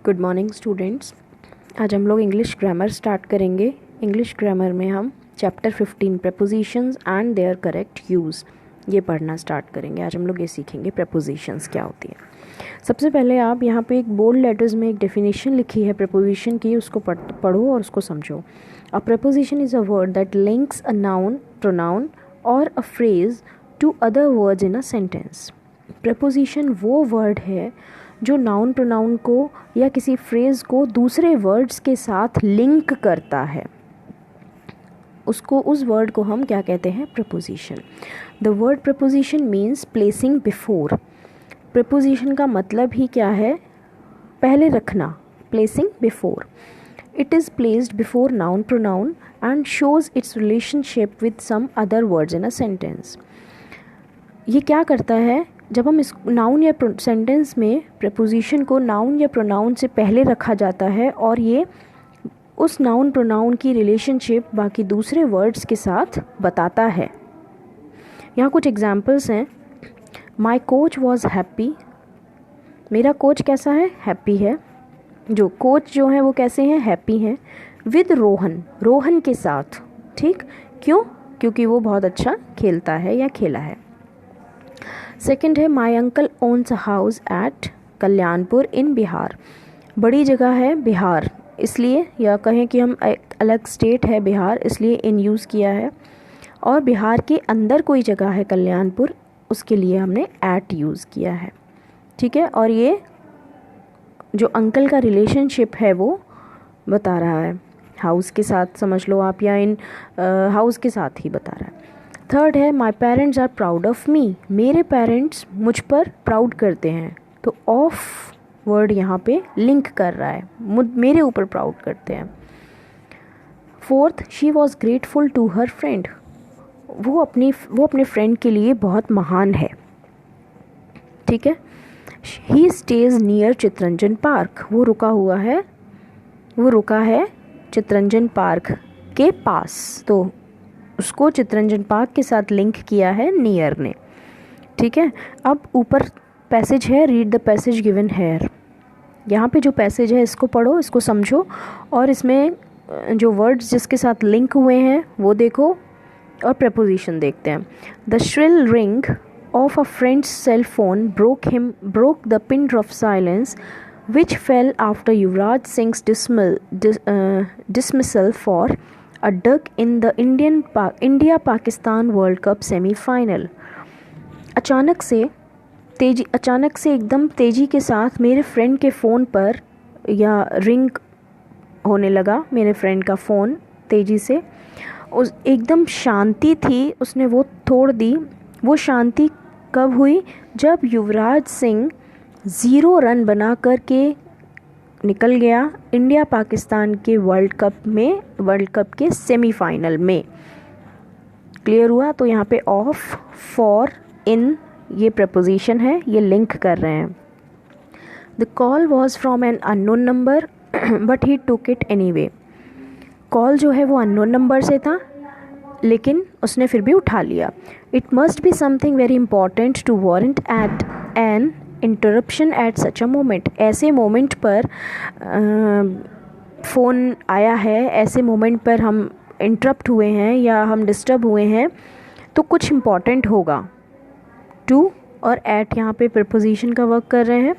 Good morning students. आज हम लोग इंग्लिश ग्रामर स्टार्ट करेंगे। इंग्लिश ग्रामर में हम chapter 15 prepositions and their correct use ये पढ़ना स्टार्ट करेंगे। आज हम लोग ये सीखेंगे प्रपोजिशंस क्या होती है। सबसे पहले आप यहाँ पे एक बोल्ड लेटर्स में एक डेफिनेशन लिखी है प्रपोजिशन की, उसको पढ़ो और उसको समझो। A preposition is a word that links a noun, pronoun और a phrase to other words in a sentence. Preposition वो वर्ड है जो नाउन प्रोनाउन को या किसी फ्रेज़ को दूसरे वर्ड्स के साथ लिंक करता है, उस वर्ड को हम क्या कहते हैं? Preposition. The word preposition means placing before. Preposition का मतलब ही क्या है? पहले रखना, placing before. It is placed before noun pronoun and shows its relationship with some other words in a sentence. ये क्या करता है? जब हम इस नाउन या सेंटेंस में प्रपोजिशन को नाउन या प्रोनाउन से पहले रखा जाता है और ये उस नाउन प्रोनाउन की रिलेशनशिप बाकी दूसरे वर्ड्स के साथ बताता है। यहाँ कुछ एग्जाम्पल्स हैं। My coach was happy. मेरा कोच कैसा है? हैप्पी है। जो कोच जो है वो कैसे हैं? हैप्पी हैं। विद रोहन, रोहन के साथ। ठीक, क्यों? क्योंकि वो बहुत अच्छा खेलता है या खेला है। सेकेंड है my uncle owns a house at Kalyanpur in Bihar. बड़ी जगह है बिहार, इसलिए, या कहें कि हम एक अलग स्टेट है बिहार, इसलिए इन यूज़ किया है। और बिहार के अंदर कोई जगह है कल्याणपुर, उसके लिए हमने एट यूज़ किया है। ठीक है, और ये जो अंकल का रिलेशनशिप है वो बता रहा है हाउस के साथ, समझ लो आप, या इन हाउस के साथ ही बता रहा है। थर्ड है my parents are proud of me. मेरे पेरेंट्स मुझ पर प्राउड करते हैं, तो ऑफ वर्ड यहाँ पे लिंक कर रहा है, मेरे ऊपर प्राउड करते हैं। Fourth, she was grateful to her friend. वो अपने फ्रेंड के लिए बहुत महान है। ठीक है। ही स्टेज नियर चितरंजन पार्क। वो रुका है चितरंजन पार्क के पास, तो उसको चितरंजन पार्क के साथ लिंक किया है नियर ने। ठीक है। अब ऊपर पैसेज है, read the passage given here. यहाँ पे जो पैसेज है इसको पढ़ो, इसको समझो और इसमें जो वर्ड्स जिसके साथ लिंक हुए हैं वो देखो और प्रपोजिशन देखते हैं। The shrill ring of a friends cell phone broke the pin of silence which fell after Yuvraj Singh's dismissal for a duck in the India-Pakistan World Cup semi-final। अचानक से एकदम तेज़ी के साथ मेरे फ्रेंड के फ़ोन पर या रिंग होने लगा, मेरे फ्रेंड का फ़ोन तेज़ी से, उस एकदम शांति थी, उसने वो तोड़ दी। वो शांति कब हुई? जब युवराज सिंह 0 रन बना कर के निकल गया इंडिया पाकिस्तान के वर्ल्ड कप के सेमीफाइनल में। क्लियर हुआ? तो यहाँ पे ऑफ, फॉर, इन ये प्रपोजिशन है, ये लिंक कर रहे हैं। The call was from an unknown number but he took it anyway. Call जो है वो अननोन नंबर से था लेकिन उसने फिर भी उठा लिया। It must be something very important to warrant at an interruption at such a moment. ऐसे मोमेंट पर फ़ोन आया है, ऐसे मोमेंट पर हम इंटरप्ट हुए हैं या हम डिस्टर्ब हुए हैं, तो कुछ इम्पॉर्टेंट होगा। टू और एट यहाँ पे प्रपोजिशन का वर्क कर रहे हैं।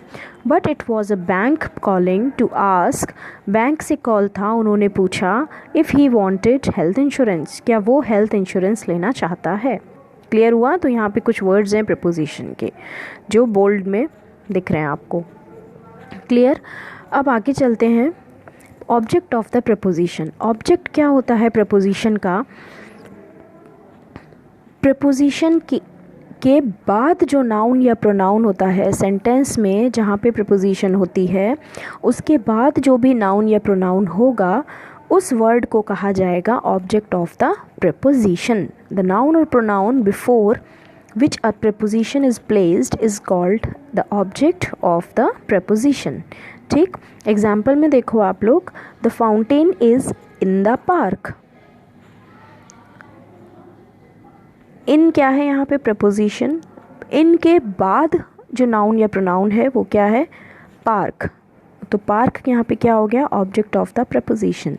But it was a bank calling to ask. Bank से कॉल था, उन्होंने पूछा if he wanted health insurance, क्या वो हेल्थ इंश्योरेंस लेना चाहता है। क्लियर हुआ? तो यहाँ पे कुछ वर्ड्स हैं प्रपोजिशन के जो बोल्ड में दिख रहे हैं आपको। क्लियर? अब आगे चलते हैं। Object of the preposition. Object क्या होता है प्रपोजिशन का? प्रपोजिशन के बाद जो नाउन या प्रोनाउन होता है सेंटेंस में, जहाँ पे प्रपोजिशन होती है, उसके बाद जो भी नाउन या प्रोनाउन होगा उस वर्ड को कहा जाएगा object of the preposition. The noun और pronoun before which a preposition is placed is called the object of the preposition. ठीक, एग्जाम्पल में देखो आप लोग, the fountain is in the park. In क्या है यहाँ पे? प्रपोजिशन। इन के बाद जो नाउन या प्रोनाउन है वो क्या है? पार्क। तो पार्क यहाँ पे क्या हो गया, object of the preposition.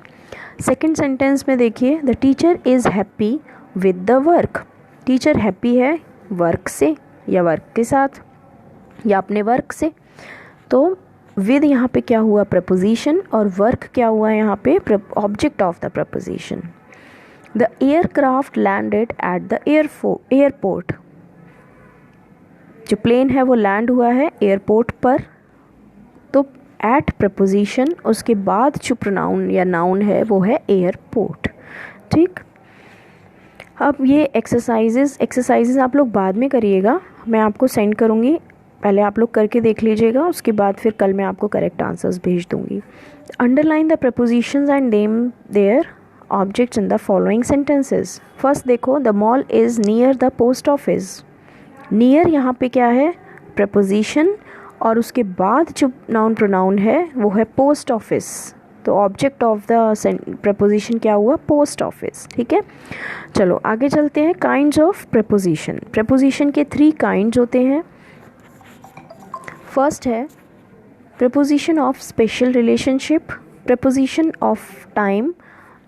Second sentence में देखिए, the teacher is happy with the work. Teacher happy है वर्क से या वर्क के साथ या अपने वर्क से। तो विद यहाँ पे क्या हुआ, प्रपोजिशन, और वर्क क्या हुआ यहाँ पे, object of the preposition. The aircraft landed at the airport. जो प्लेन है वो लैंड हुआ है एयरपोर्ट पर। तो एट प्रपोजिशन, उसके बाद जो प्रोनाउन या नाउन है वो है एयरपोर्ट। ठीक, अब ये एक्सरसाइजेज आप लोग बाद में करिएगा, मैं आपको सेंड करूँगी, पहले आप लोग करके देख लीजिएगा, उसके बाद फिर कल मैं आपको करेक्ट आंसर्स भेज दूँगी। Underline the prepositions and name their objects in the following sentences. First देखो, the mall is near the post office. Near यहाँ पे क्या है, प्रपोजिशन, और उसके बाद जो नाउन प्रोनाउन है वो है पोस्ट ऑफिस। तो ऑब्जेक्ट ऑफ द प्रपोजिशन क्या हुआ, पोस्ट ऑफिस। ठीक है, चलो आगे चलते हैं। Kinds of preposition. प्रपोजिशन के 3 काइंड्स होते हैं। फर्स्ट है preposition of special relationship, proposition of time,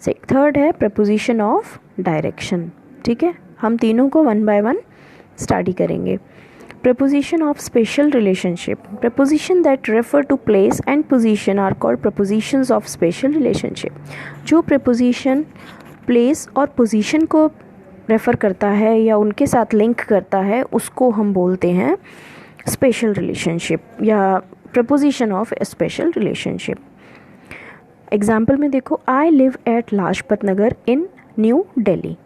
third है प्रपोजिशन ऑफ डायरेक्शन। ठीक है, हम तीनों को 1 बाय 1 स्टडी करेंगे। Proposition of special relationship, proposition that refer to place and position are called propositions of special relationship. जो proposition place और position को रेफ़र करता है या उनके साथ लिंक करता है उसको हम बोलते हैं स्पेशल रिलेशनशिप या preposition of special relationship. Example में देखो, I live at Lajpat Nagar in New Delhi.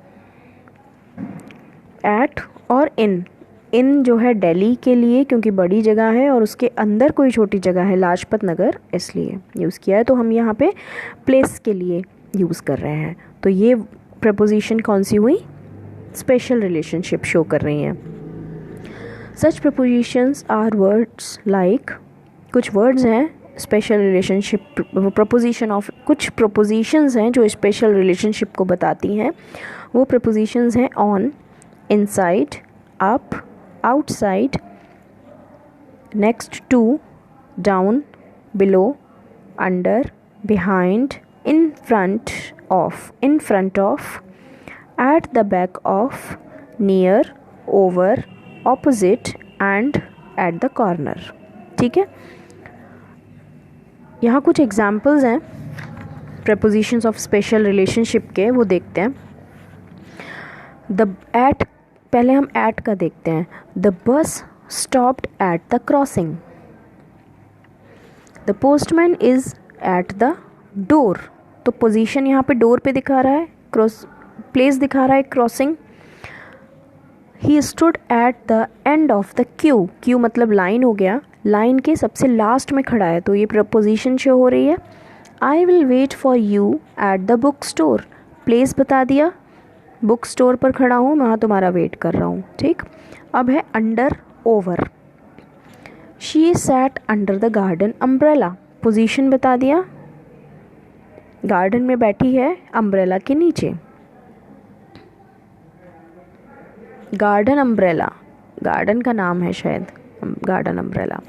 At और इन जो है दिल्ली के लिए, क्योंकि बड़ी जगह है और उसके अंदर कोई छोटी जगह है लाजपत नगर, इसलिए यूज़ किया है। तो हम यहाँ पे प्लेस के लिए यूज़ कर रहे हैं। तो ये प्रपोजिशन कौन सी हुई, स्पेशल रिलेशनशिप शो कर रही हैं। सच प्रपोजिशंस आर वर्ड्स लाइक, कुछ वर्ड्स हैं स्पेशल रिलेशनशिप प्रपोजिशन ऑफ, कुछ प्रपोजिशंस हैं जो स्पेशल रिलेशनशिप को बताती हैं। वो प्रपोजिशंस हैं on, inside, up, outside, next to, down, below, under, behind, in front of, at the back of, near, over, opposite and at the corner. ठीक है, यहाँ कुछ एग्जाम्पल्स हैं प्रपोजिशंस ऑफ स्पेशल रिलेशनशिप के, वो देखते हैं। द एट, पहले हम एट का देखते हैं। The bus stopped at the crossing. The postman is at the door. तो पोजीशन यहाँ पे डोर पे दिखा रहा है, प्लेस दिखा रहा है crossing. He stood at the end of the Q मतलब लाइन हो गया, लाइन के सबसे लास्ट में खड़ा है, तो ये प्रपोजिशन शो हो रही है। I will wait for you at the book store, place बता दिया, बुक स्टोर पर खड़ा हूँ, मैं तुम्हारा वेट कर रहा हूँ। ठीक, अब है under, over. She sat under the garden umbrella, position बता दिया, गार्डन में बैठी है अम्ब्रेला के नीचे। गार्डन अम्ब्रेला, गार्डन का नाम है शायद, garden umbrella.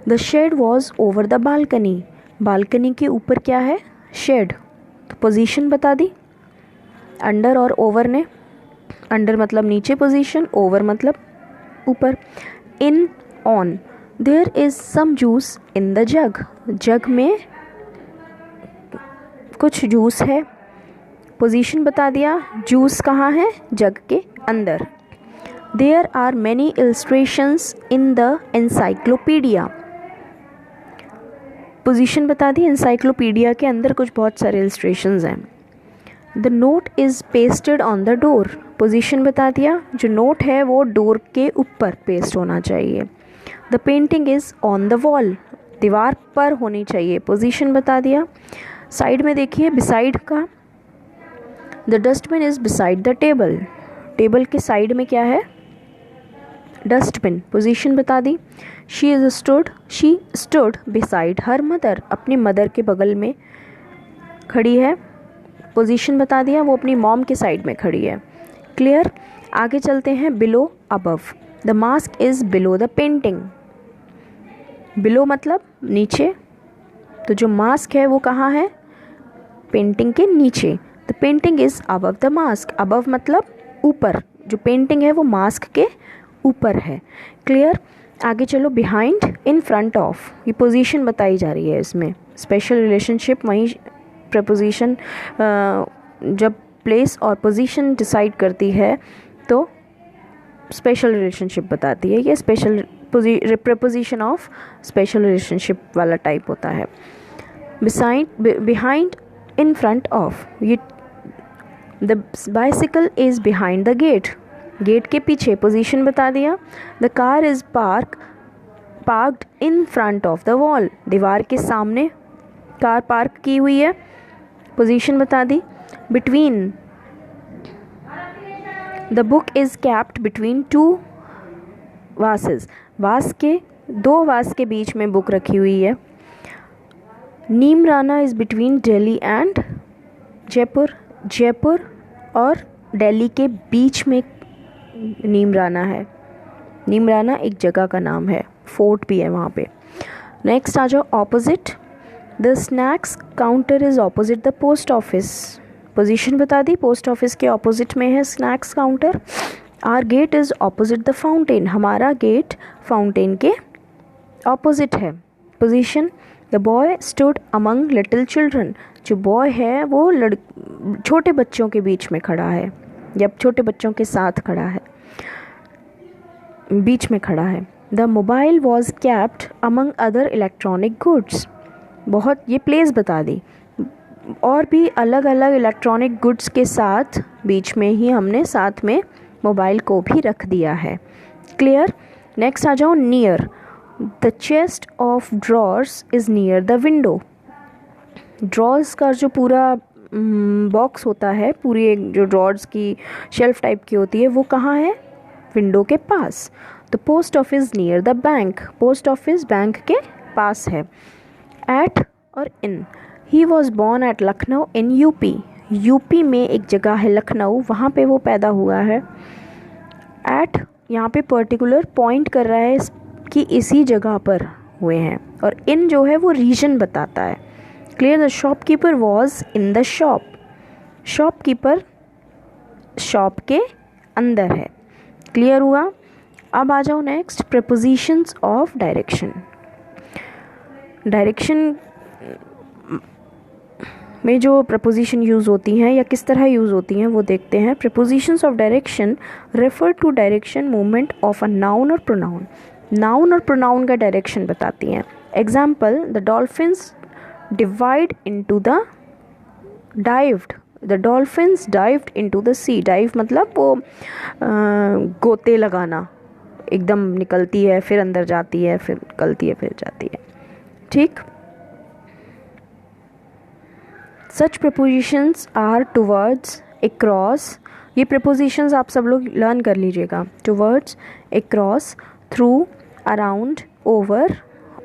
The shed was over the balcony, balcony के ऊपर क्या है, शेड। तो पोजीशन बता दी अंडर और ओवर ने, अंडर मतलब नीचे पोजीशन, ओवर मतलब ऊपर। In, on, there is some juice in the jug, jug में कुछ जूस है, पोजीशन बता दिया, जूस कहाँ है, जग के अंदर। There are many illustrations in the encyclopedia, position बता दी, एनसाइक्लोपीडिया के अंदर कुछ बहुत सारे इलस्ट्रेशंस हैं। The note is pasted on the door, position बता दिया, जो नोट है वो डोर के ऊपर पेस्ट होना चाहिए। The painting is on the wall, दीवार पर होनी चाहिए, पोजीशन बता दिया। साइड में देखिए बिसाइड का, the dustbin is beside the table, table के साइड में क्या है, डस्टबिन, पोजीशन बता दी। She stood beside her mother, अपनी मदर के बगल में खड़ी है, पोजीशन बता दिया, वो अपनी मॉम के साइड में खड़ी है। क्लियर, आगे चलते हैं। Below, above, the mask is below the painting, below मतलब नीचे, तो जो मास्क है वो कहाँ है? पेंटिंग के नीचे। The painting is above the mask. Above मतलब ऊपर, जो पेंटिंग है वो मास्क के ऊपर है। क्लियर? आगे चलो। बिहाइंड, इन फ्रंट ऑफ, ये पोजीशन बताई जा रही है इसमें। स्पेशल रिलेशनशिप, वहीं प्रपोजिशन जब प्लेस और पोजीशन डिसाइड करती है तो स्पेशल रिलेशनशिप बताती है। ये special preposition of special relationship वाला टाइप होता है। बिहाइंड, इन फ्रंट ऑफ, ये the bicycle is behind the gate, gate के पीछे, पोजीशन बता दिया। The car is parked in front of the wall, दीवार के सामने कार पार्क की हुई है, पोजीशन बता दी। Between, the book is capped between two vases, vase के, दो वास के बीच में बुक रखी हुई है। Neemrana is between Delhi and Jaipur, Jaipur और दिल्ली के बीच में नीमराना है। नीमराना एक जगह का नाम है, फोर्ट भी है वहाँ पे। नेक्स्ट आ जाओ। Opposite, the snacks counter is opposite the post office, position बता दी। पोस्ट ऑफिस के ऑपोजिट में है snacks counter. Our gate is opposite the fountain, हमारा गेट फाउंटेन के ऑपोजिट है। Position, the boy stood among little children, जो boy है वो छोटे बच्चों के बीच में खड़ा है, या छोटे बच्चों के साथ खड़ा है, बीच में खड़ा है। The mobile was capped among other electronic goods, बहुत, ये प्लेस बता दी। और भी अलग अलग इलेक्ट्रॉनिक गुड्स के साथ बीच में ही हमने साथ में मोबाइल को भी रख दिया है। क्लियर? नेक्स्ट आ जाओ। Near, the chest of drawers is near the window, drawers का जो पूरा बॉक्स होता है, पूरी एक जो ड्रॉर्स की शेल्फ टाइप की होती है, वो कहाँ है? विंडो के पास। The post office near the bank, post office bank के पास है। एट और in, he was born at Lucknow in UP, UP में एक जगह है लखनऊ, वहाँ पे वो पैदा हुआ है। एट यहाँ पे पर्टिकुलर पॉइंट कर रहा है कि इसी जगह पर हुए हैं, और इन जो है वो रीजन बताता है। Clear? The shopkeeper was in the shop, shopkeeper shop के अंदर है। क्लियर हुआ? अब आ जाओ next, propositions of direction. Direction में जो प्रपोजिशन यूज़ होती हैं या किस तरह यूज़ होती हैं वो देखते हैं। Prepositions of direction refer to direction movement of a noun और प्रोनाउन, नाउन और प्रोनाउन का डायरेक्शन बताती हैं। Example, the dolphins divide into the dived, the dolphins dived into the sea, dive मतलब वो गोते लगाना, एकदम निकलती है फिर अंदर जाती है, फिर निकलती है फिर जाती है। ठीक? Such prepositions are towards, across, ये प्रपोजिशंस आप सब लोग लर्न कर लीजिएगा। Towards, across, through, around, over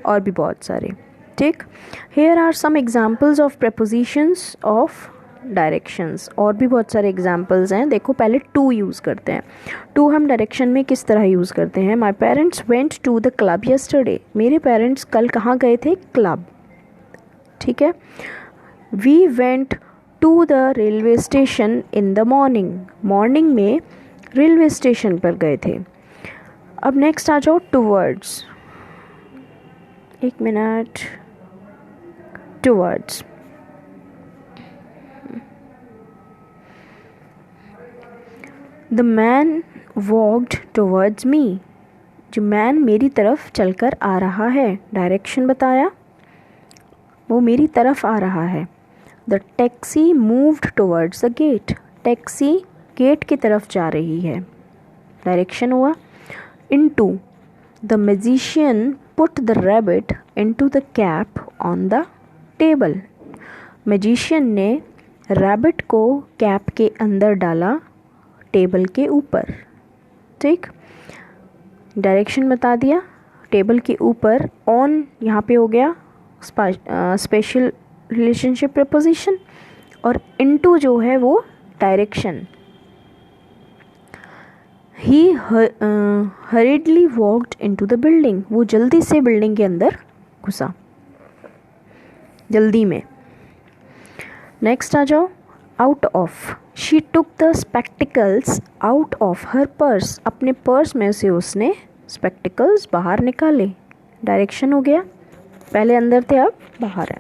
और भी बहुत सारे। ठीक? Here are some examples of prepositions of directions, और भी बहुत सारे एग्जाम्पल्स हैं। देखो पहले टू यूज़ करते हैं। टू हम डायरेक्शन में किस तरह यूज़ करते हैं? My parents went to the club yesterday, मेरे पेरेंट्स कल कहाँ गए थे? क्लब। ठीक है? We went to the railway station in the morning, morning में रेलवे स्टेशन पर गए थे। अब नेक्स्ट आ जाओ टूवर्ड्स, एक minute, towards, the man walked towards me, जो मैन मेरी तरफ चलकर आ रहा है, डायरेक्शन बताया, वो मेरी तरफ आ रहा है। The taxi moved towards the gate, taxi gate की तरफ जा रही है, डायरेक्शन हुआ। Into, the magician put the rabbit into the cap on the table, magician ने रैबिट को कैप के अंदर डाला, टेबल के ऊपर। ठीक? डायरेक्शन बता दिया, टेबल के ऊपर, ऑन यहाँ पे हो गया स्पेशल रिलेशनशिप प्रपोजिशन, और इनटू जो है वो direction. He हरिडली walked into the building, वो जल्दी से बिल्डिंग के अंदर घुसा। जल्दी में। नेक्स्ट आ जाओ, out of. She took the spectacles out of her purse. अपने पर्स में से उसने स्पेक्टिकल्स बाहर निकाले। डायरेक्शन हो गया, पहले अंदर थे अब बाहर है।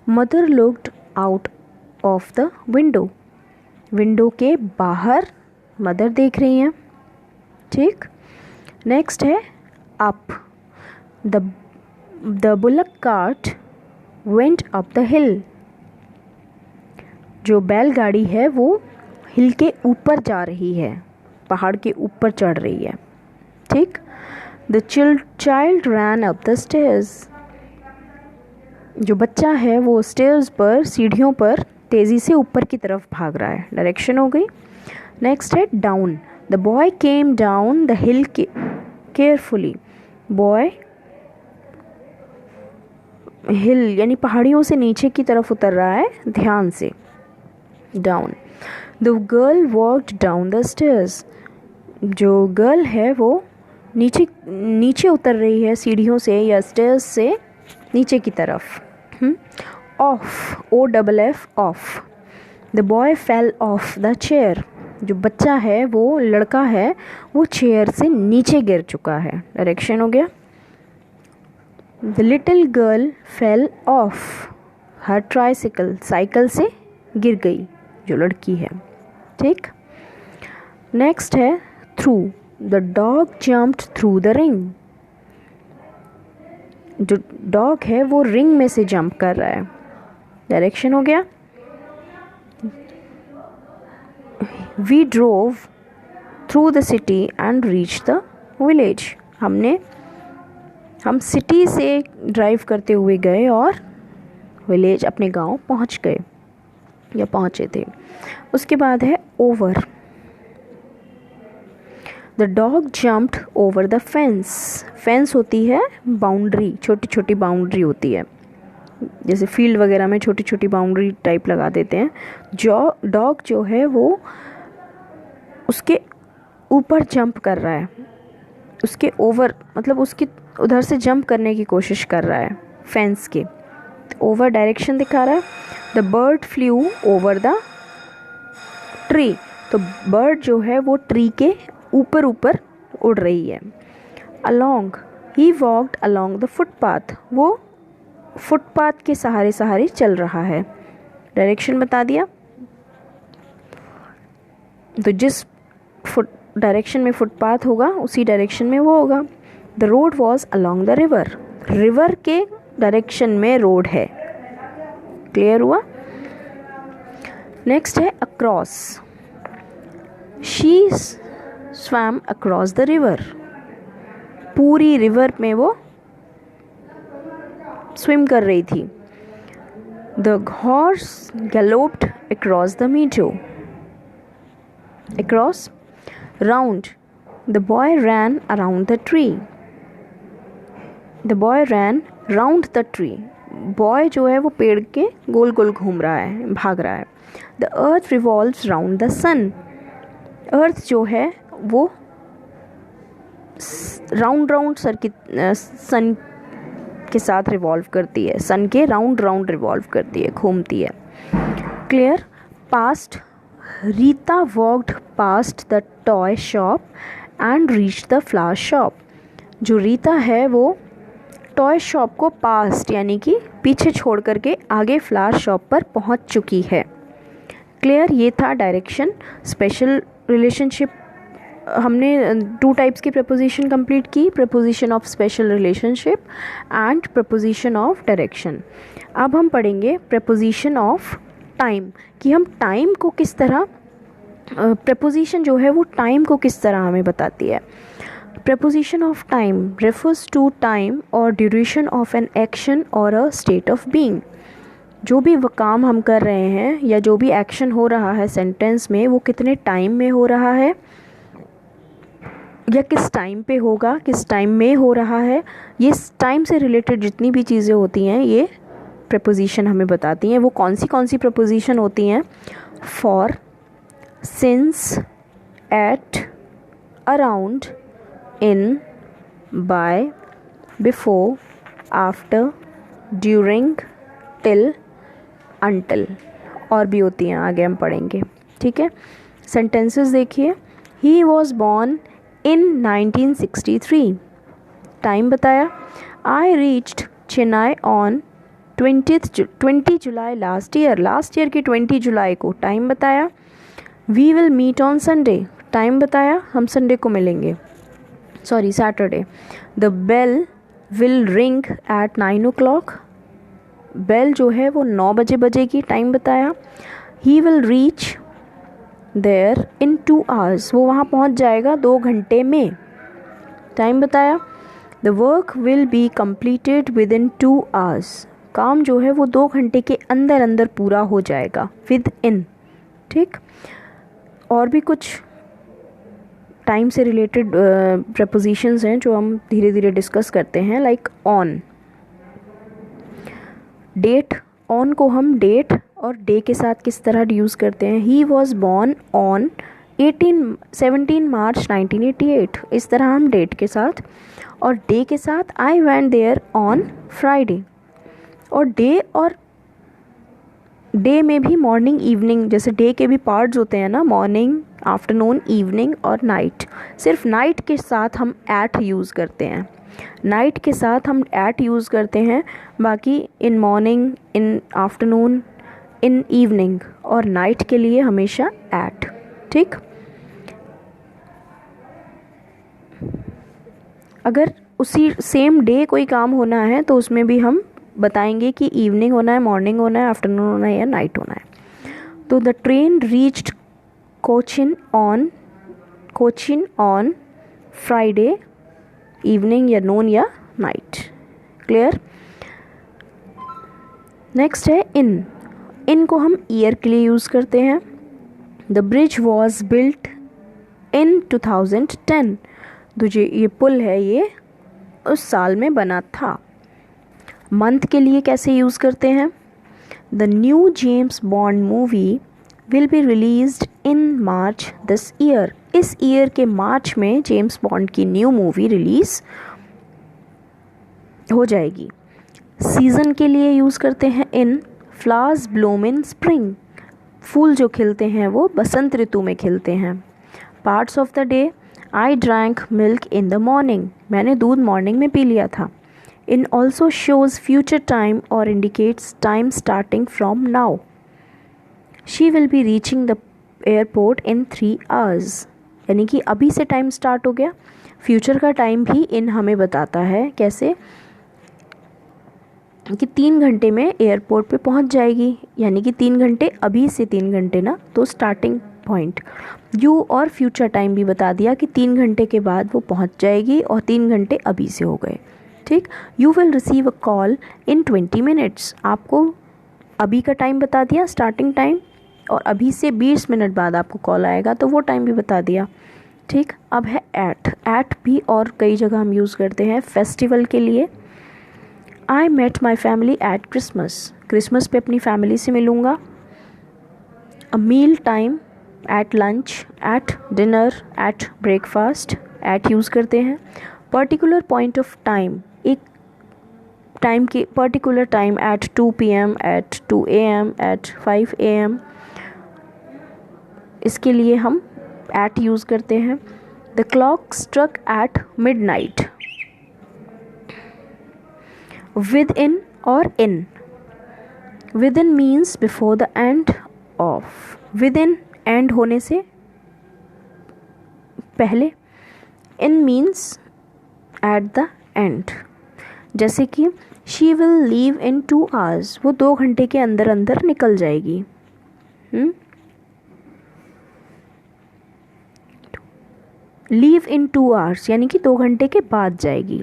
Mother looked out of the window. Window के बाहर मदर देख रही हैं, ठीक। नेक्स्ट है up. The bullock cart went up the हिल। जो बैलगाड़ी है वो हिल के ऊपर जा रही है, पहाड़ के ऊपर चढ़ रही है, ठीक। The child ran up the stairs. जो बच्चा है वो स्टेयर्स पर, सीढ़ियों पर तेज़ी से ऊपर की तरफ भाग रहा है। डायरेक्शन हो गई। नेक्स्ट है down. The boy came down the hill carefully. Boy hill यानी पहाड़ियों से नीचे की तरफ उतर रहा है, ध्यान से। Down. The girl walked down the stairs. जो गर्ल है वो नीचे उतर रही है सीढ़ियों से या स्टेयर्स से नीचे की तरफ। Of, OFF, of. The boy fell off the chair. जो बच्चा है वो लड़का है वो चेयर से नीचे गिर चुका है। डायरेक्शन हो गया। The little girl fell of her tricycle. Cycle से गिर गई जो लड़की है, ठीक। नेक्स्ट है through. The dog jumped through the ring. जो डॉग है वो रिंग में से जंप कर रहा है। डायरेक्शन हो गया। We drove through the city and reach the village. हम सिटी से ड्राइव करते हुए गए और विलेज, अपने गांव पहुंच गए या पहुंचे थे। उसके बाद है over. The dog jumped over the fence. Fence होती है बाउंड्री, छोटी छोटी बाउंड्री होती है, जैसे फील्ड वगैरह में छोटी छोटी बाउंड्री टाइप लगा देते हैं। जो डॉग जो है वो उसके ऊपर जंप कर रहा है, उसके ओवर मतलब उसकी उधर से जंप करने की कोशिश कर रहा है फेंस के। ओवर डायरेक्शन दिखा रहा है। The bird flu over the tree. तो बर्ड जो है वो ट्री के ऊपर ऊपर उड़ रही है। Along. He walked along the footpath. वो फुटपाथ के सहारे सहारे चल रहा है। डायरेक्शन बता दिया। तो जिस डायरेक्शन में फुटपाथ होगा उसी डायरेक्शन में वो होगा। The road was along the river. River के डायरेक्शन में रोड है। क्लियर हुआ। नेक्स्ट है across. She swam across the river. पूरी रिवर में वो स्विम कर रही थी। The horse galloped across the meadow. Across. Round. The boy ran around the tree. The boy ran round the tree. Boy जो है वो पेड़ के गोल गोल घूम रहा है, भाग रहा है। The earth revolves round the sun. Earth जो है वो राउंड सन के साथ रिवॉल्व करती है, सन के राउंड रिवॉल्व करती है, घूमती है। Clear. Past. Rita walked past the toy shop and reach the flower shop. जो रीता है वो टॉय शॉप को पास्ट यानी कि पीछे छोड़ करके आगे फ्लावर शॉप पर पहुंच चुकी है। क्लियर। ये था डायरेक्शन स्पेशल रिलेशनशिप। हमने 2 टाइप्स की प्रपोजिशन कंप्लीट की, preposition of special relationship and preposition of direction. अब हम पढ़ेंगे प्रपोजिशन ऑफ टाइम, कि हम टाइम को किस तरह, प्रपोजिशन जो है वो टाइम को किस तरह हमें बताती है। Preposition of time refers to time और ड्यूरेशन ऑफ एन एक्शन और अ स्टेट ऑफ बीइंग। जो भी काम हम कर रहे हैं या जो भी एक्शन हो रहा है सेंटेंस में, वो कितने टाइम में हो रहा है या किस टाइम पे होगा, किस टाइम में हो रहा है। ये टाइम से रिलेटेड जितनी भी चीज़ें होती हैं ये प्रपोजिशन हमें बताती हैं। वो कौन सी प्रपोजिशन होती हैं? For, since, at, around, in, by, before, after, during, till, until, और भी होती हैं, आगे हम पढ़ेंगे, ठीक है। सेंटेंसेस देखिए। He was born in 1963, time बताया। I reached Chennai on 20 July last year की 20 जुलाई को, टाइम बताया। We will meet on Sunday, time बताया, हम संडे को मिलेंगे, sorry Saturday. The bell will ring at 9 o'clock, bell जो है वो 9 बजे बजेगी, टाइम बताया। He will reach there in 2 hours, वो वहाँ पहुँच जाएगा 2 घंटे में, टाइम बताया। The work will be completed within 2 hours, काम जो है वो 2 घंटे के अंदर अंदर पूरा हो जाएगा, विद इन, ठीक। और भी कुछ टाइम से रिलेटेड प्रपोजिशंस हैं जो हम धीरे धीरे डिस्कस करते हैं, लाइक ऑन, डेट, ऑन को हम डेट और डे के साथ किस तरह यूज़ करते हैं। ही वॉज बॉर्न ऑन 17 मार्च 1988, इस तरह हम डेट के साथ, और डे के साथ I went there on Friday. और डे में भी मॉर्निंग इवनिंग, जैसे डे के भी पार्ट्स होते हैं ना, मॉर्निंग, आफ्टरनून, इवनिंग और नाइट। सिर्फ नाइट के साथ हम एट यूज़ करते हैं, नाइट के साथ हम एट यूज़ करते हैं, बाकी in morning, in afternoon, in evening और नाइट के लिए हमेशा एट, ठीक। अगर उसी सेम डे कोई काम होना है तो उसमें भी हम बताएंगे कि इवनिंग होना है, मॉर्निंग होना है, आफ्टरनून होना है या नाइट होना है। तो the train reached Cochin on Friday evening या नून या नाइट, क्लियर। नेक्स्ट है इन को हम ईयर के लिए यूज़ करते हैं। The bridge was built in 2010, ये पुल है ये उस साल में बना था। मंथ के लिए कैसे यूज़ करते हैं। The new James bond movie will be released in March this year, इस ईयर के मार्च में जेम्स बॉन्ड की न्यू मूवी रिलीज़ हो जाएगी। सीज़न के लिए यूज़ करते हैं इन, फ्लावर्स ब्लूम इन स्प्रिंग, फूल जो खिलते हैं वो बसंत ऋतु में खिलते हैं। Parts of the day, I drank milk in the morning, मैंने दूध मॉर्निंग में पी लिया था। In also shows future time और indicates time starting from now. She will be reaching the airport in 3 hours, यानी कि अभी से टाइम स्टार्ट हो गया। फ्यूचर का टाइम भी इन हमें बताता है, कैसे कि 3 घंटे में एयरपोर्ट पे पहुंच जाएगी, यानी कि 3 घंटे अभी से 3 घंटे ना, तो स्टार्टिंग पॉइंट। यू और फ्यूचर टाइम भी बता दिया कि 3 घंटे के बाद वो पहुंच जाएगी और 3 घंटे अभी से हो गए, ठीक। You will receive a call in 20 minutes, आपको अभी का टाइम बता दिया स्टार्टिंग टाइम, और अभी से 20 मिनट बाद आपको कॉल आएगा तो वो टाइम भी बता दिया, ठीक। अब है एट भी और कई जगह हम यूज़ करते हैं फेस्टिवल के लिए। I met my family at Christmas पे अपनी फैमिली से मिलूँगा। A meal time, at lunch, at dinner, at breakfast, at use करते हैं। पर्टिकुलर पॉइंट ऑफ टाइम, एक टाइम के particular time, at 2 PM, at 2 AM, at 5 AM, इसके लिए हम एट यूज़ करते हैं। The clock struck at midnight, within और in. Within means before the end of, with in and होने से पहले, इन मीन्स एट द एंड। जैसे कि she will leave in 2 hours, वो 2 घंटे के अंदर अंदर निकल जाएगी। लीव इन 2 hours यानी कि 2 घंटे के बाद जाएगी।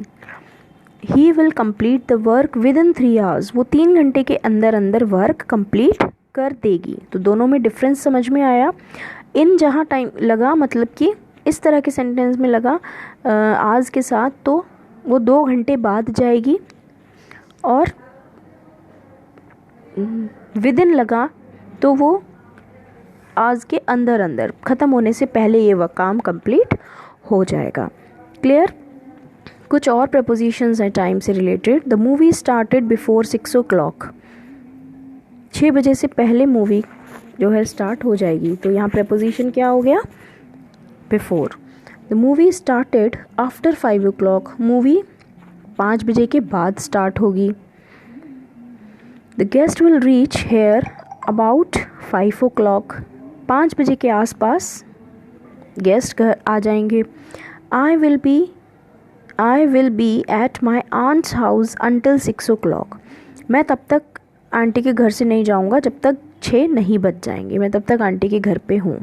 He will complete the work with in 3 hours, वो 3 घंटे के अंदर अंदर वर्क कंप्लीट कर देगी। तो दोनों में डिफरेंस समझ में आया। इन जहाँ टाइम लगा, मतलब कि इस तरह के सेंटेंस में लगा आज के साथ, तो वो 2 घंटे बाद जाएगी, और विद इन लगा तो वो आज के अंदर अंदर ख़त्म होने से पहले ये वह काम कंप्लीट हो जाएगा। क्लियर। कुछ और प्रपोजिशंस हैं टाइम से related. The movie started before 6 o'clock, 6 बजे से पहले मूवी जो है स्टार्ट हो जाएगी, तो यहाँ प्रपोजिशन क्या हो गया, before. The movie started after 5 o'clock, movie 5 बजे के बाद स्टार्ट होगी। The guest will reach hair about 5 o'clock, 5 बजे के आसपास गेस्ट घर आ जाएंगे। I will be at my aunt's house until 6 o'clock, मैं तब तक आंटी के घर से नहीं जाऊंगा जब तक 6 नहीं बज जाएंगे, मैं तब तक आंटी के घर पे हूँ।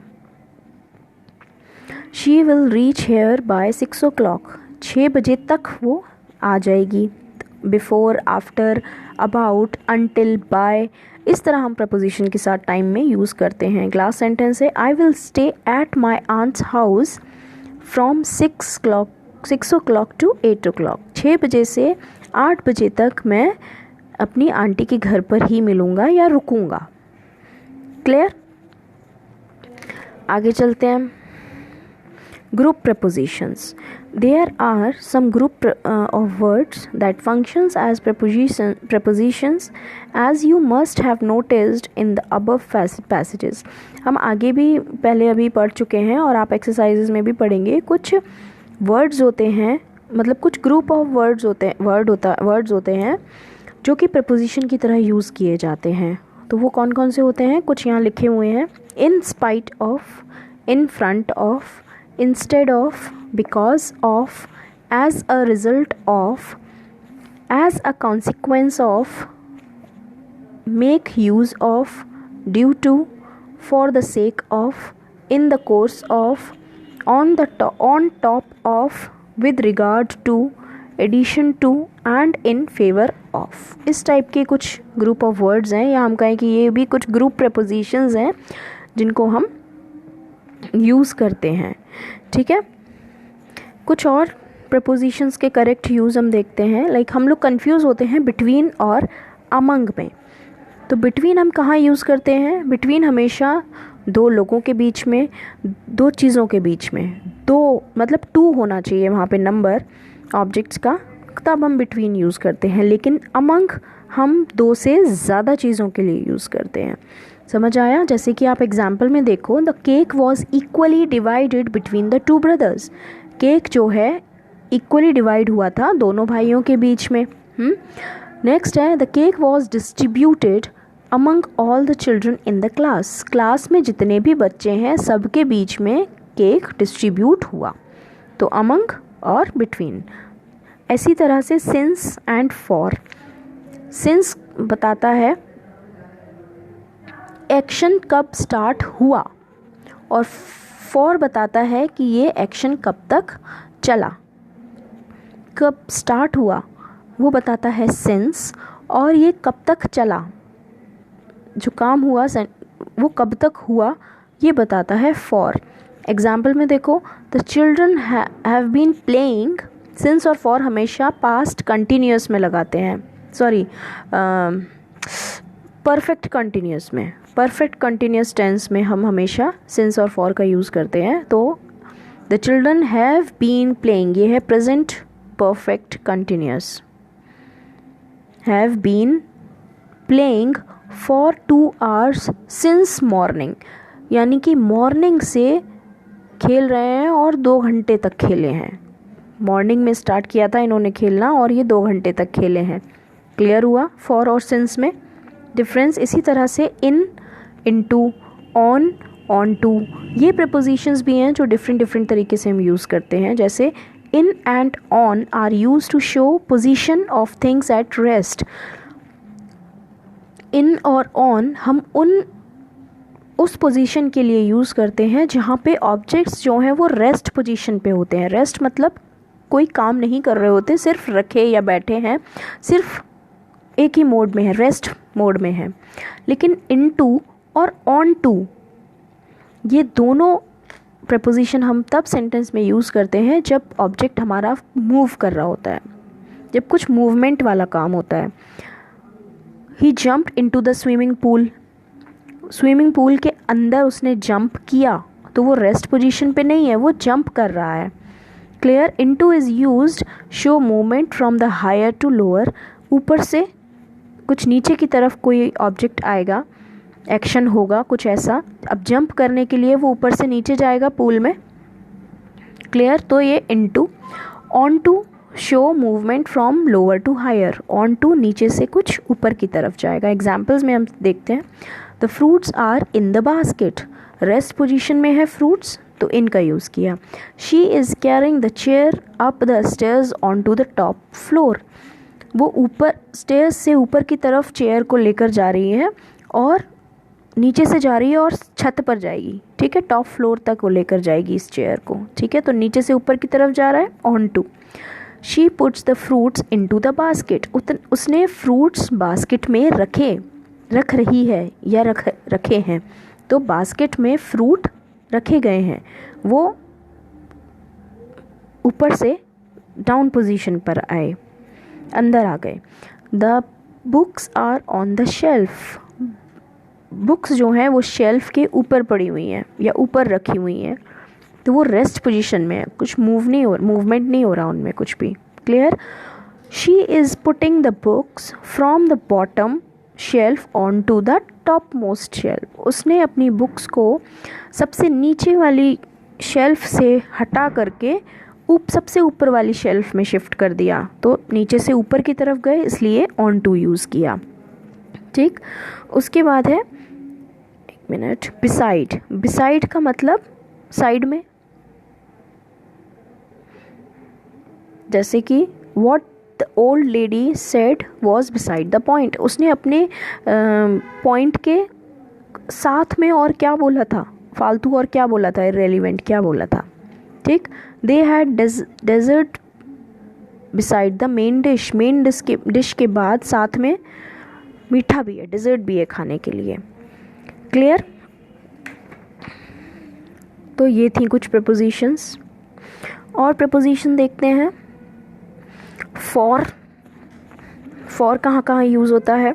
She will reach here by 6 o'clock, 6 बजे तक वो आ जाएगी। Before, after, about, until, by, इस तरह हम प्रपोजिशन के साथ टाइम में यूज़ करते हैं। क्लास सेंटेंस है, I will stay at my aunt's house from 6 o'clock to 8 o'clock, 6 बजे से 8 बजे तक मैं अपनी आंटी के घर पर ही मिलूँगा या रुकूँगा। क्लियर? आगे चलते हैं। Group propositions, there are some group of words that functions as prepositions as you must have noticed in the above passages। हम आगे भी पहले अभी पढ़ चुके हैं और आप एक्सरसाइजेज में भी पढ़ेंगे। कुछ वर्ड्स होते हैं, मतलब कुछ ग्रुप ऑफ वर्ड्स होते हैं जो कि प्रपोजिशन की तरह यूज़ किए जाते हैं। तो वो कौन कौन से होते हैं, कुछ यहाँ लिखे हुए हैं। In spite of, in front of, instead of, because of, as a result of, as a consequence of, make use of, due to, for the sake of, in the course of, on top of, with regard to, addition to, and in favor of। इस type के कुछ group of words हैं, या हम कहें कि ये भी कुछ ग्रुप प्रपोजिशंस हैं जिनको हम यूज़ करते हैं। ठीक है, कुछ और प्रपोजिशंस के करेक्ट यूज़ हम देखते हैं। लाइक हम लोग कंफ्यूज होते हैं बिटवीन और अमंग में। तो बिटवीन हम कहाँ यूज़ करते हैं, बिटवीन हमेशा दो लोगों के बीच में, दो चीज़ों के बीच में, दो मतलब 2 होना चाहिए वहाँ पे नंबर ऑब्जेक्ट्स का, तब हम बिटवीन यूज़ करते हैं। लेकिन अमंग हम 2 से ज़्यादा चीज़ों के लिए यूज़ करते हैं। समझ आया? जैसे कि आप एग्जाम्पल में देखो, the cake was equally divided between the 2 brothers, cake जो है इक्वली डिवाइड हुआ था दोनों भाइयों के बीच में। नेक्स्ट है, the cake was distributed among all the children in the class, class में जितने भी बच्चे हैं सबके बीच में केक डिस्ट्रीब्यूट हुआ। तो अमंग और बिटवीन। इसी तरह से सिंस एंड फॉर, सिंस बताता है एक्शन कब स्टार्ट हुआ, और फॉर बताता है कि ये एक्शन कब तक चला। कब स्टार्ट हुआ वो बताता है सिंस, और ये कब तक चला, जो काम हुआ वो कब तक हुआ ये बताता है फॉर। एग्जाम्पल में देखो, the children have been playing, since और फॉर हमेशा पास्ट कंटिन्यूस में लगाते हैं, सॉरी परफेक्ट कंटिन्यूस में, परफेक्ट कंटिन्यूस टेंस में हम हमेशा सिंस और फॉर का यूज़ करते हैं। तो the children have been playing, ये है present perfect continuous, have been playing for 2 hours since morning, यानी कि मॉर्निंग से खेल रहे हैं और 2 घंटे तक खेले हैं। मॉर्निंग में स्टार्ट किया था इन्होंने खेलना और ये 2 घंटे तक खेले हैं। क्लियर हुआ फॉर और सिंस में डिफरेंस? इसी तरह से इन, इनटू, ऑन, ऑन टू, ये प्रपोजिशंस भी हैं जो डिफरेंट तरीके से हम यूज़ करते हैं। जैसे in and on are use to show position of things at rest. In और ऑन हम उस पोजीशन के लिए यूज़ करते हैं जहाँ पे ऑब्जेक्ट्स जो हैं वो रेस्ट पोजीशन पे होते हैं। रेस्ट मतलब कोई काम नहीं कर रहे होते, सिर्फ रखे या बैठे हैं, सिर्फ एक ही मोड में है, रेस्ट मोड में है। लेकिन इनटू और ऑन टू, ये दोनों प्रपोजिशन हम तब सेंटेंस में यूज़ करते हैं जब ऑब्जेक्ट हमारा मूव कर रहा होता है, जब कुछ मूवमेंट वाला काम होता है। He jumped into the swimming pool, swimming pool के अंदर उसने जंप किया, तो वो रेस्ट पोजीशन पे नहीं है, वो जंप कर रहा है। Clear? Into is used show movement from the higher to lower, ऊपर से कुछ नीचे की तरफ कोई ऑब्जेक्ट आएगा, एक्शन होगा कुछ ऐसा, अब जंप करने के लिए वो ऊपर से नीचे जाएगा पूल में, क्लियर। तो ये into. Onto show movement from lower to higher, onto नीचे से कुछ ऊपर की तरफ जाएगा। एग्जाम्पल्स में हम देखते हैं, the fruits are in the basket, rest position में है फ्रूट्स तो इनका यूज़ किया। She is carrying the chair up the stairs onto the top floor, वो ऊपर स्टेयर्स से ऊपर की तरफ चेयर को लेकर जा रही है और नीचे से जा रही है और छत पर जाएगी, ठीक है, टॉप फ्लोर तक वो लेकर जाएगी इस चेयर को, ठीक है। तो नीचे से ऊपर की तरफ जा रहा है, onto. She puts the fruits into the basket, उसने फ्रूट्स बास्केट में रख रही है या रखे हैं, तो बास्केट में फ्रूट रखे गए हैं, वो ऊपर से डाउन पोजीशन पर आए, अंदर आ गए। The books are on the shelf, books जो हैं वो शेल्फ के ऊपर पड़ी हुई हैं या ऊपर रखी हुई हैं, तो वो रेस्ट पोजीशन में है, कुछ मूवमेंट नहीं हो रहा उनमें कुछ भी, clear. She is putting the books from the bottom shelf onto the top most shelf, उसने अपनी बुक्स को सबसे नीचे वाली शेल्फ से हटा करके सबसे ऊपर वाली शेल्फ में शिफ्ट कर दिया, तो नीचे से ऊपर की तरफ गए इसलिए ऑन टू यूज़ किया, ठीक। उसके बाद है, एक मिनट, बिसाइड। बिसाइड का मतलब साइड में, जैसे कि what the old lady said was beside the point, उसने अपने पॉइंट के साथ में और क्या बोला था, फालतू और क्या बोला था, इररेलेवेंट क्या बोला था, ठीक। They had dessert beside the main dish, main dish के बाद साथ में मीठा भी है, डेजर्ट भी है खाने के लिए, क्लियर। तो ये थी कुछ प्रपोजिशंस। और प्रपोजिशन देखते हैं। फॉर कहाँ कहाँ यूज़ होता है,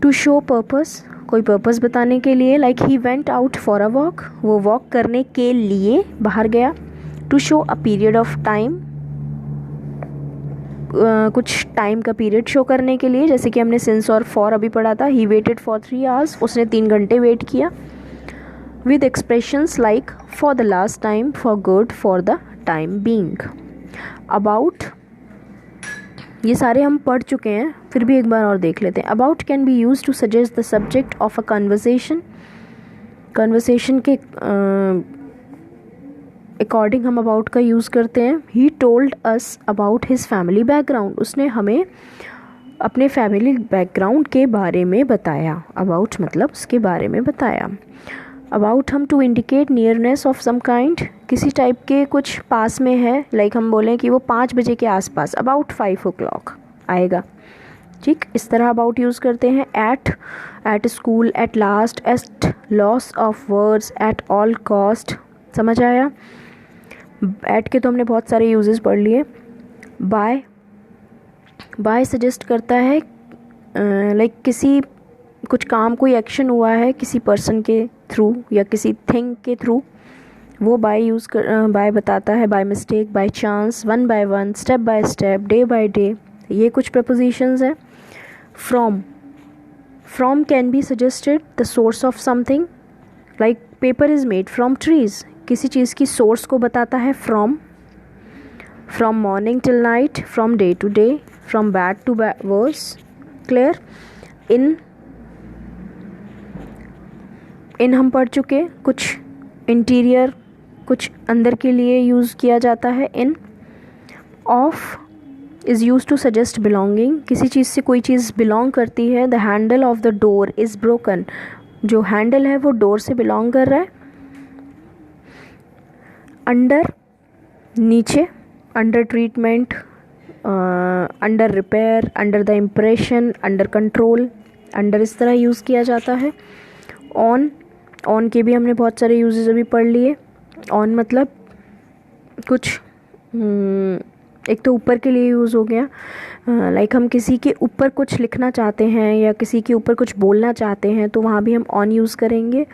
टू शो पर्पस, कोई पर्पस बताने के लिए, like he went out for a walk, वो वॉक करने के लिए बाहर गया। To show a period of time, कुछ टाइम का पीरियड शो करने के लिए, जैसे कि हमने सिंस और फॉर अभी पढ़ा था। ही वेटेड फॉर 3 hours, उसने 3 घंटे वेट किया। With expressions like for the last time, for good, for the time being. About, ये सारे हम पढ़ चुके हैं, फिर भी एक बार और देख लेते हैं। About can be use to suggest the subject of a conversation, conversation के अकॉर्डिंग हम अबाउट का यूज़ करते हैं। He told us about his family background, उसने हमें अपने फैमिली बैकग्राउंड के बारे में बताया। अबाउट मतलब उसके बारे में बताया। अबाउट हम to indicate nearness of some kind, किसी टाइप के कुछ पास में है, लाइक हम बोलें कि वो 5 बजे के आसपास, अबाउट 5 o'clock आएगा, ठीक। इस तरह अबाउट यूज़ करते हैं। At school, at last, at loss of words, at all cost, समझ आया। एट के तो हमने बहुत सारे यूजेस पढ़ लिए। बाय सजेस्ट करता है, लाइक किसी कुछ काम, कोई एक्शन हुआ है किसी पर्सन के थ्रू या किसी थिंग के थ्रू, वो बाय बताता है। By mistake, by chance, one by one, step by step, day by day, ये कुछ प्रपोजिशंस हैं। From can be suggested the source of something, like paper is made from trees, किसी चीज़ की सोर्स को बताता है from morning till night, from day to day, from bad to worse, clear. In हम पढ़ चुके, कुछ इंटीरियर, कुछ अंदर के लिए यूज़ किया जाता है। In of is use to suggest belonging, किसी चीज़ से कोई चीज़ बिलोंग करती है। The handle of the door is broken, जो हैंडल है वो डोर से बिलोंग कर रहा है। अंडर नीचे, under treatment, under repair, under the impression, under control, under इस तरह यूज़ किया जाता है। ऑन के भी हमने बहुत सारे यूजेस अभी पढ़ लिए। ऑन मतलब कुछ एक तो ऊपर के लिए यूज़ हो गया, लाइक हम किसी के ऊपर कुछ लिखना चाहते हैं या किसी के ऊपर कुछ बोलना चाहते हैं तो वहाँ भी हम ऑन यूज़ करेंगे।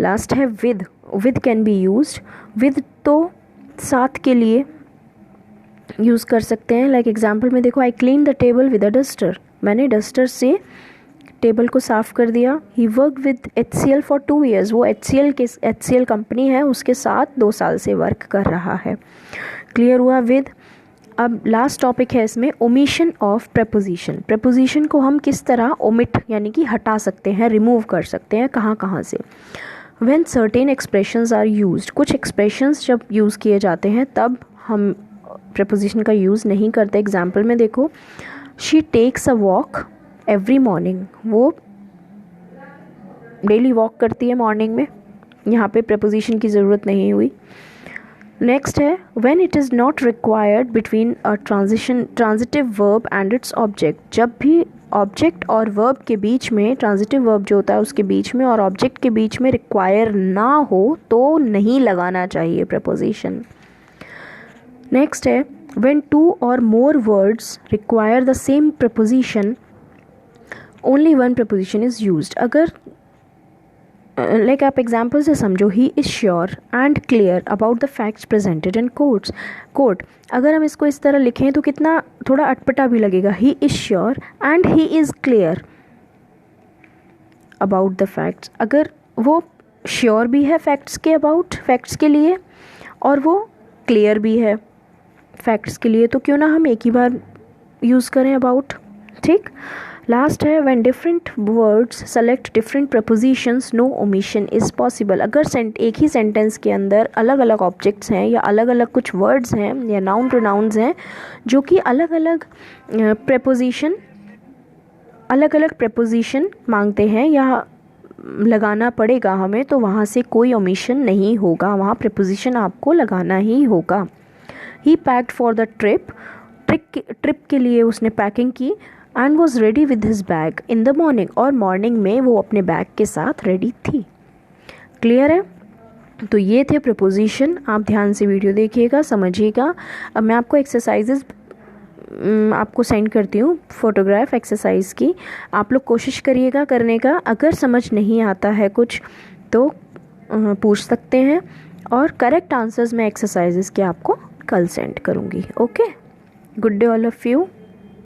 लास्ट है with can be used. With तो साथ के लिए, यूज़ कर सकते हैं। लाइक एग्जाम्पल में देखो, I clean the table with a duster, मैंने डस्टर से टेबल को साफ़ कर दिया। He work with HCL for 2 years, वो HCL कंपनी है, उसके साथ 2 साल से वर्क कर रहा है। क्लियर हुआ विद। अब लास्ट टॉपिक है इसमें, ओमिशन ऑफ प्रेपोजिशन। प्रेपोजिशन को हम किस तरह ओमिट यानी कि हटा सकते हैं, रिमूव कर सकते हैं, कहाँ कहाँ से। When certain expressions are used, कुछ एक्सप्रेशंस जब यूज़ किए जाते हैं तब हम प्रेपोजिशन का यूज़ नहीं करते। एग्जाम्पल में देखो, she takes a walk every morning, वो डेली वॉक करती है मॉर्निंग में, यहाँ पे प्रेपोजिशन की ज़रूरत नहीं हुई। नेक्स्ट है, when it is not required between a transitive verb and its object, जब भी ऑब्जेक्ट और वर्ब के बीच में, ट्रांजिटिव वर्ब जो होता है उसके बीच में और ऑब्जेक्ट के बीच में रिक्वायर ना हो तो नहीं लगाना चाहिए प्रेपोजिशन। नेक्स्ट है, when 2 or more words require the same preposition, only one preposition is used। अगर लाइक आप एग्जाम्पल से समझो, he is sure and clear about the facts presented in court. अगर हम इसको इस तरह लिखें तो कितना थोड़ा अटपटा भी लगेगा। He is sure and he is clear about the facts, अगर वो श्योर भी है फैक्ट्स के अबाउट, फैक्ट्स के लिए, और वो क्लियर भी है फैक्ट्स के लिए, तो क्यों ना हम एक ही बार यूज़ करें अबाउट। ठीक। लास्ट है, when different words select different prepositions no omission is possible. अगर एक ही सेंटेंस के अंदर अलग अलग ऑब्जेक्ट्स हैं या अलग अलग कुछ वर्ड्स हैं या नाउन प्रोनाउंस हैं जो कि अलग अलग प्रपोजिशन मांगते हैं या लगाना पड़ेगा हमें, तो वहाँ से कोई ओमिशन नहीं होगा, वहाँ प्रपोजिशन आपको लगाना ही होगा। ही पैक्ड फॉर द ट्रिप के लिए उसने पैकिंग की, and was ready with his bag in the morning, और मॉर्निंग में वो अपने बैग के साथ रेडी थी। क्लियर है। तो ये थे प्रपोजिशन, आप ध्यान से वीडियो देखिएगा, समझिएगा। अब मैं आपको एक्सरसाइजेज आपको सेंड करती हूँ, फोटोग्राफ एक्सरसाइज की, आप लोग कोशिश करिएगा करने का। अगर समझ नहीं आता है कुछ तो पूछ सकते हैं, और करेक्ट आंसर्स मैं एक्सरसाइजेज के आपको कल सेंड करूँगी। Okay, good day all of you.